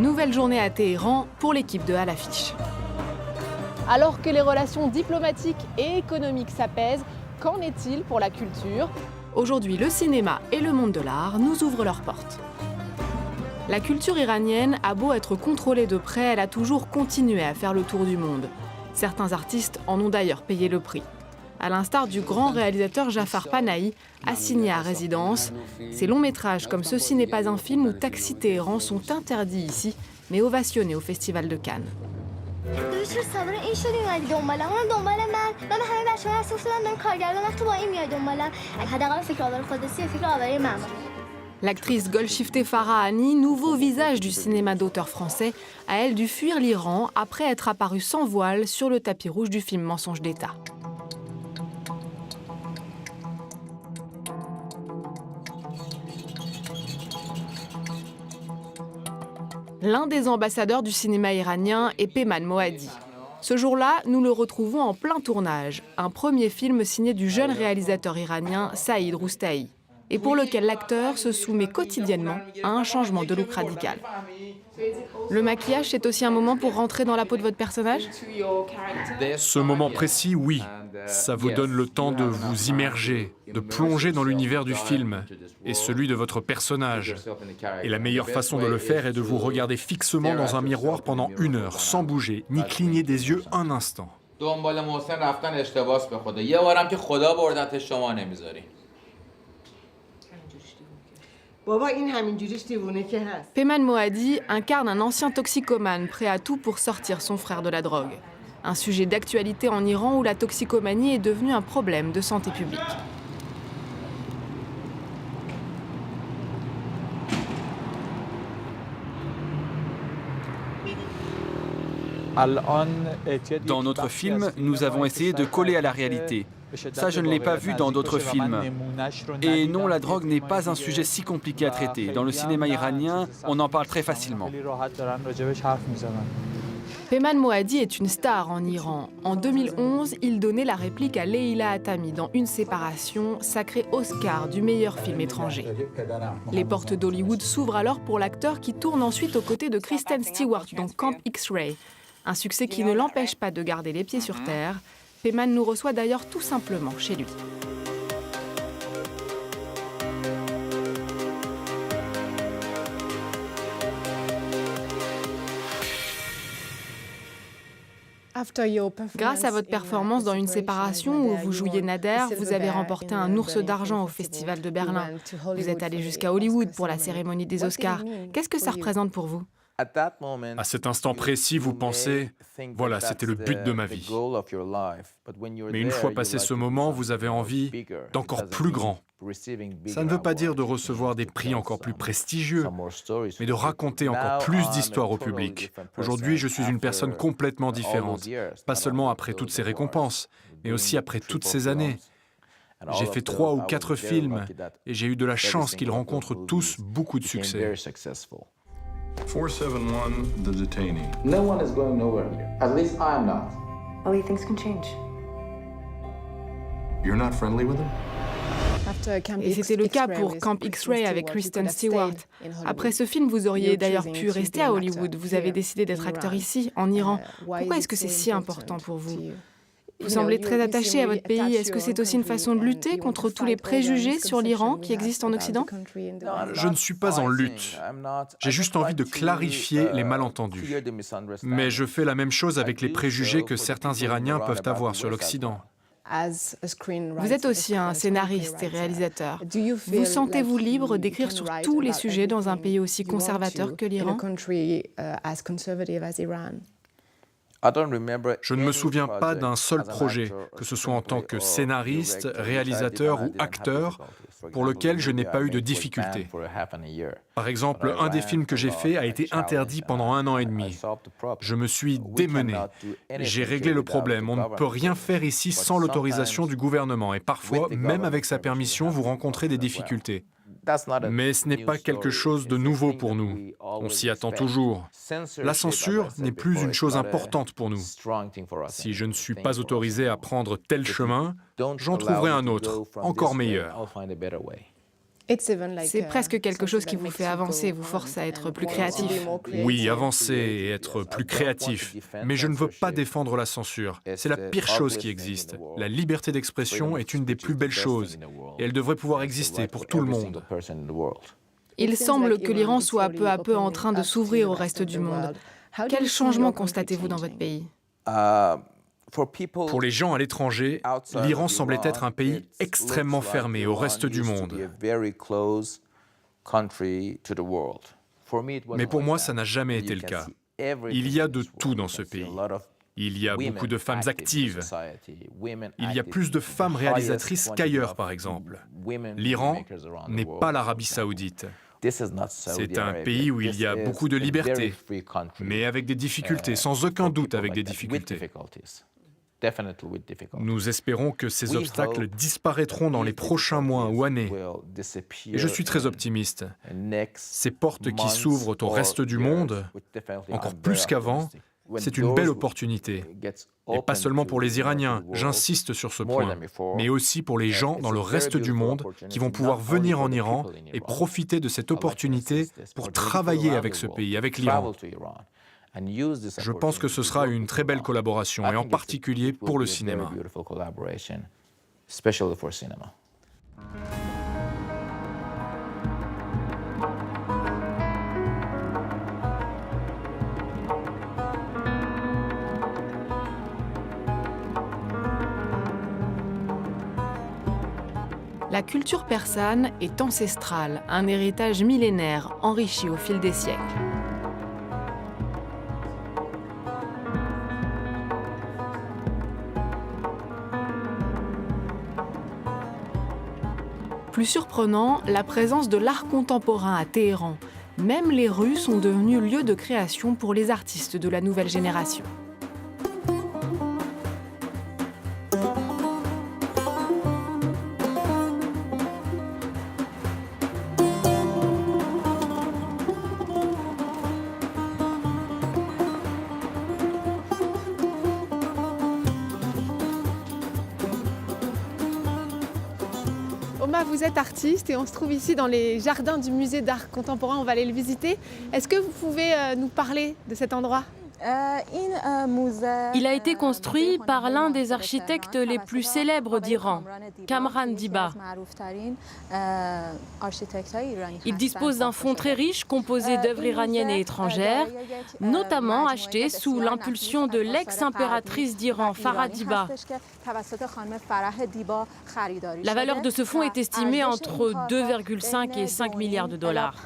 Nouvelle journée à Téhéran pour l'équipe de À l'affiche. Alors que les relations diplomatiques et économiques s'apaisent, qu'en est-il pour la culture ? Aujourd'hui, le cinéma et le monde de l'art nous ouvrent leurs portes. La culture iranienne a beau être contrôlée de près, elle a toujours continué à faire le tour du monde. Certains artistes en ont d'ailleurs payé le prix. À l'instar du grand réalisateur Jafar Panahi, assigné à résidence. Ces longs métrages comme Ceci n'est pas un film ou Taxi Téhéran sont interdits ici, mais ovationnés au Festival de Cannes. L'actrice Golshifteh Farahani, nouveau visage du cinéma d'auteur français, a elle dû fuir l'Iran après être apparue sans voile sur le tapis rouge du film Mensonge d'État. L'un des ambassadeurs du cinéma iranien est Peyman Moaadi. Ce jour-là, nous le retrouvons en plein tournage, un premier film signé du jeune réalisateur iranien Saïd Roustahi, et pour lequel l'acteur se soumet quotidiennement à un changement de look radical. Le maquillage, c'est aussi un moment pour rentrer dans la peau de votre personnage ? Ce moment précis, oui. Ça vous donne le temps de vous immerger, de plonger dans l'univers du film et celui de votre personnage. Et la meilleure façon de le faire est de vous regarder fixement dans un miroir pendant 1 heure, sans bouger, ni cligner des yeux un instant. Peyman Moaadi incarne un ancien toxicomane prêt à tout pour sortir son frère de la drogue. Un sujet d'actualité en Iran où la toxicomanie est devenue un problème de santé publique. Dans notre film, nous avons essayé de coller à la réalité. Ça, je ne l'ai pas vu dans d'autres films. Et non, la drogue n'est pas un sujet si compliqué à traiter. Dans le cinéma iranien, on en parle très facilement. Peyman Moaadi est une star en Iran. En 2011, il donnait la réplique à Leila Hatami dans Une séparation, sacré Oscar du meilleur film étranger. Les portes d'Hollywood s'ouvrent alors pour l'acteur qui tourne ensuite aux côtés de Kristen Stewart dans Camp X-Ray. Un succès qui ne l'empêche pas de garder les pieds sur terre. Peyman nous reçoit d'ailleurs tout simplement chez lui. Grâce à votre performance dans Une séparation où vous jouiez Nader, vous avez remporté un ours d'argent au Festival de Berlin. Vous êtes allé jusqu'à Hollywood pour la cérémonie des Oscars. Qu'est-ce que ça représente pour vous ? À cet instant précis, vous pensez « Voilà, c'était le but de ma vie ». Mais une fois passé ce moment, vous avez envie d'encore plus grand. Ça ne veut pas dire de recevoir des prix encore plus prestigieux, mais de raconter encore plus d'histoires au public. Aujourd'hui, je suis une personne complètement différente, pas seulement après toutes ces récompenses, mais aussi après toutes ces années. J'ai fait 3 ou 4 films et j'ai eu de la chance qu'ils rencontrent tous beaucoup de succès. 471, the detainee. No one is going nowhere here. At least I'm not. Only things can change. You're not friendly with him? Et c'était le cas pour Camp X-Ray avec Kristen Stewart. Après ce film, vous auriez d'ailleurs pu rester à Hollywood. Vous avez décidé d'être acteur ici, en Iran. Pourquoi est-ce que c'est si important pour vous ? Vous semblez très attaché à votre pays. Est-ce que c'est aussi une façon de lutter contre tous les préjugés sur l'Iran qui existent en Occident ? Je ne suis pas en lutte. J'ai juste envie de clarifier les malentendus. Mais je fais la même chose avec les préjugés que certains Iraniens peuvent avoir sur l'Occident. Vous êtes aussi un scénariste et réalisateur. Vous sentez-vous libre d'écrire sur tous les sujets dans un pays aussi conservateur que l'Iran ? Je ne me souviens pas d'un seul projet, que ce soit en tant que scénariste, réalisateur ou acteur, pour lequel je n'ai pas eu de difficultés. Par exemple, un des films que j'ai fait a été interdit pendant 1 an et demi. Je me suis démené. J'ai réglé le problème. On ne peut rien faire ici sans l'autorisation du gouvernement. Et parfois, même avec sa permission, vous rencontrez des difficultés. Mais ce n'est pas quelque chose de nouveau pour nous. On s'y attend toujours. La censure n'est plus une chose importante pour nous. Si je ne suis pas autorisé à prendre tel chemin, j'en trouverai un autre, encore meilleur. C'est presque quelque chose qui vous fait avancer, vous force à être plus créatif. Oui, avancer et être plus créatif. Mais je ne veux pas défendre la censure. C'est la pire chose qui existe. La liberté d'expression est une des plus belles choses. Et elle devrait pouvoir exister pour tout le monde. Il semble que l'Iran soit peu à peu en train de s'ouvrir au reste du monde. Quel changement constatez-vous dans votre pays? Pour les gens à l'étranger, l'Iran semblait être un pays extrêmement fermé au reste du monde. Mais pour moi, ça n'a jamais été le cas. Il y a de tout dans ce pays. Il y a beaucoup de femmes actives. Il y a plus de femmes réalisatrices qu'ailleurs, par exemple. L'Iran n'est pas l'Arabie saoudite. C'est un pays où il y a beaucoup de liberté, mais avec des difficultés, sans aucun doute avec des difficultés. Nous espérons que ces obstacles disparaîtront dans les prochains mois ou années. Et je suis très optimiste. Ces portes qui s'ouvrent au reste du monde, encore plus qu'avant, c'est une belle opportunité. Et pas seulement pour les Iraniens, j'insiste sur ce point, mais aussi pour les gens dans le reste du monde qui vont pouvoir venir en Iran et profiter de cette opportunité pour travailler avec ce pays, avec l'Iran. Je pense que ce sera une très belle collaboration, et en particulier pour le cinéma. La culture persane est ancestrale, un héritage millénaire enrichi au fil des siècles. Plus surprenant, la présence de l'art contemporain à Téhéran. Même les rues sont devenues lieux de création pour les artistes de la nouvelle génération. Oma, vous êtes artiste et on se trouve ici dans les jardins du musée d'art contemporain, on va aller le visiter. Est-ce que vous pouvez nous parler de cet endroit ? Il a été construit par l'un des architectes les plus célèbres d'Iran, Kamran Diba. Il dispose d'un fonds très riche composé d'œuvres iraniennes et étrangères, notamment achetées sous l'impulsion de l'ex-impératrice d'Iran, Farah Diba. La valeur de ce fonds est estimée entre 2,5 et 5 milliards de dollars.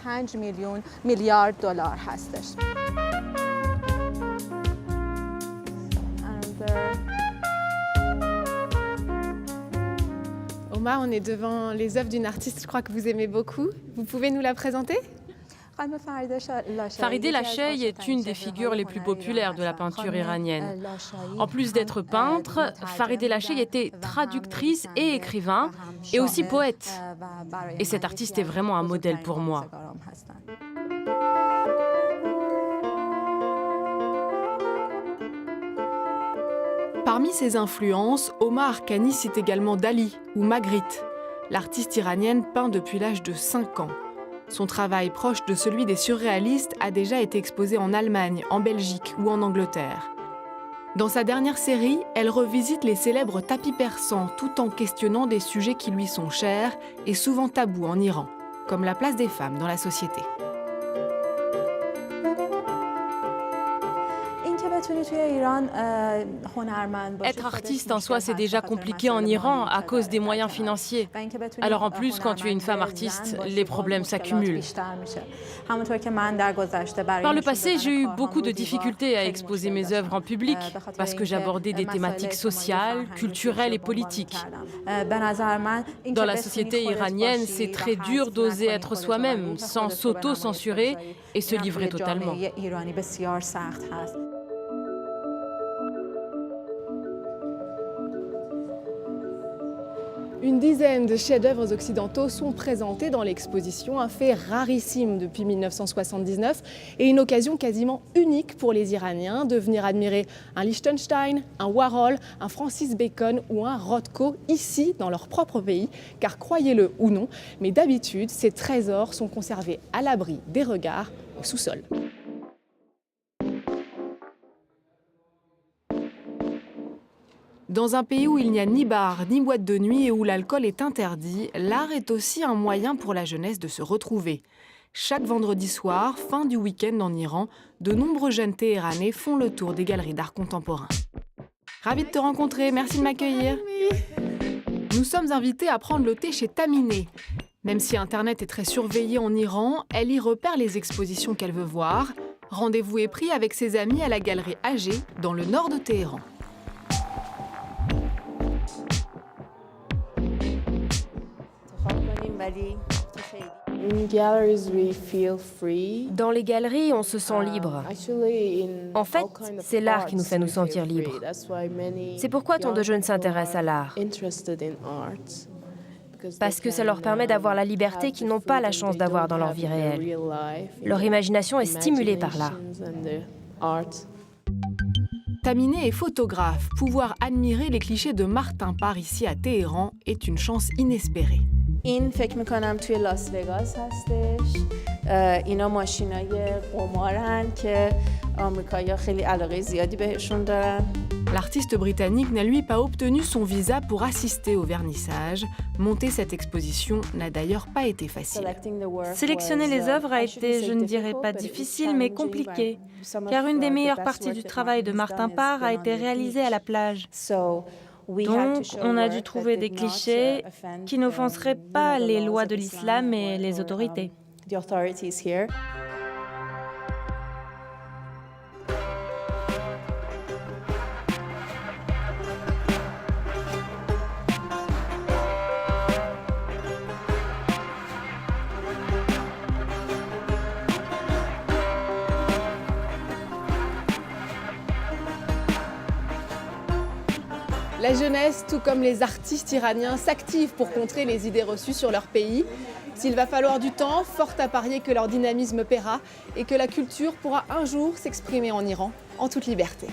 Oma, on est devant les œuvres d'une artiste, je crois que vous aimez beaucoup. Vous pouvez nous la présenter ? Farideh Lashey est une des figures les plus populaires de la peinture iranienne. En plus d'être peintre, Farideh Lashey était traductrice et écrivain, et aussi poète. Et cet artiste est vraiment un modèle pour moi. Parmi ses influences, Omar Arkani cite également Dali ou Magritte. L'artiste iranienne peint depuis l'âge de 5 ans. Son travail, proche de celui des surréalistes, a déjà été exposé en Allemagne, en Belgique ou en Angleterre. Dans sa dernière série, elle revisite les célèbres tapis persans tout en questionnant des sujets qui lui sont chers et souvent tabous en Iran, comme la place des femmes dans la société. Être artiste en soi, c'est déjà compliqué en Iran à cause des moyens financiers. Alors en plus, quand tu es une femme artiste, les problèmes s'accumulent. Par le passé, j'ai eu beaucoup de difficultés à exposer mes œuvres en public parce que j'abordais des thématiques sociales, culturelles et politiques. Dans la société iranienne, c'est très dur d'oser être soi-même, sans s'auto-censurer et se livrer totalement. Une dizaine de chefs-d'œuvre occidentaux sont présentés dans l'exposition, un fait rarissime depuis 1979 et une occasion quasiment unique pour les Iraniens de venir admirer un Liechtenstein, un Warhol, un Francis Bacon ou un Rothko ici dans leur propre pays, car croyez-le ou non, mais d'habitude ces trésors sont conservés à l'abri des regards au sous-sol. Dans un pays où il n'y a ni bar, ni boîte de nuit et où l'alcool est interdit, l'art est aussi un moyen pour la jeunesse de se retrouver. Chaque vendredi soir, fin du week-end en Iran, de nombreux jeunes Téhéranais font le tour des galeries d'art contemporain. Ravi de te rencontrer, merci de m'accueillir. Nous sommes invités à prendre le thé chez Tamineh. Même si Internet est très surveillé en Iran, elle y repère les expositions qu'elle veut voir. Rendez-vous est pris avec ses amis à la galerie AG, dans le nord de Téhéran. Dans les galeries, on se sent libre. En fait, c'est l'art qui nous fait nous sentir libres. C'est pourquoi tant de jeunes s'intéressent à l'art. Parce que ça leur permet d'avoir la liberté qu'ils n'ont pas la chance d'avoir dans leur vie réelle. Leur imagination est stimulée par l'art. Tamineh est photographe. Pouvoir admirer les clichés de Martin Parr ici à Téhéran est une chance inespérée. این فکر میکنم توی لاس وگاس هستش اینا ماشینای قمارن که آمریکایی‌ها خیلی علاقه زیادی بهشون دارن. L'artiste britannique n'a lui pas obtenu son visa pour assister au vernissage. Monter cette exposition n'a d'ailleurs pas été facile. Sélectionner les œuvres a été, je ne dirais pas difficile, mais compliqué, car une des meilleures parties du travail de Martin Parr a été réalisée à la plage. Donc, on a dû trouver des clichés qui n'offenseraient pas les lois de l'islam et les autorités. La jeunesse, tout comme les artistes iraniens, s'activent pour contrer les idées reçues sur leur pays. S'il va falloir du temps, fort à parier que leur dynamisme paiera et que la culture pourra un jour s'exprimer en Iran en toute liberté.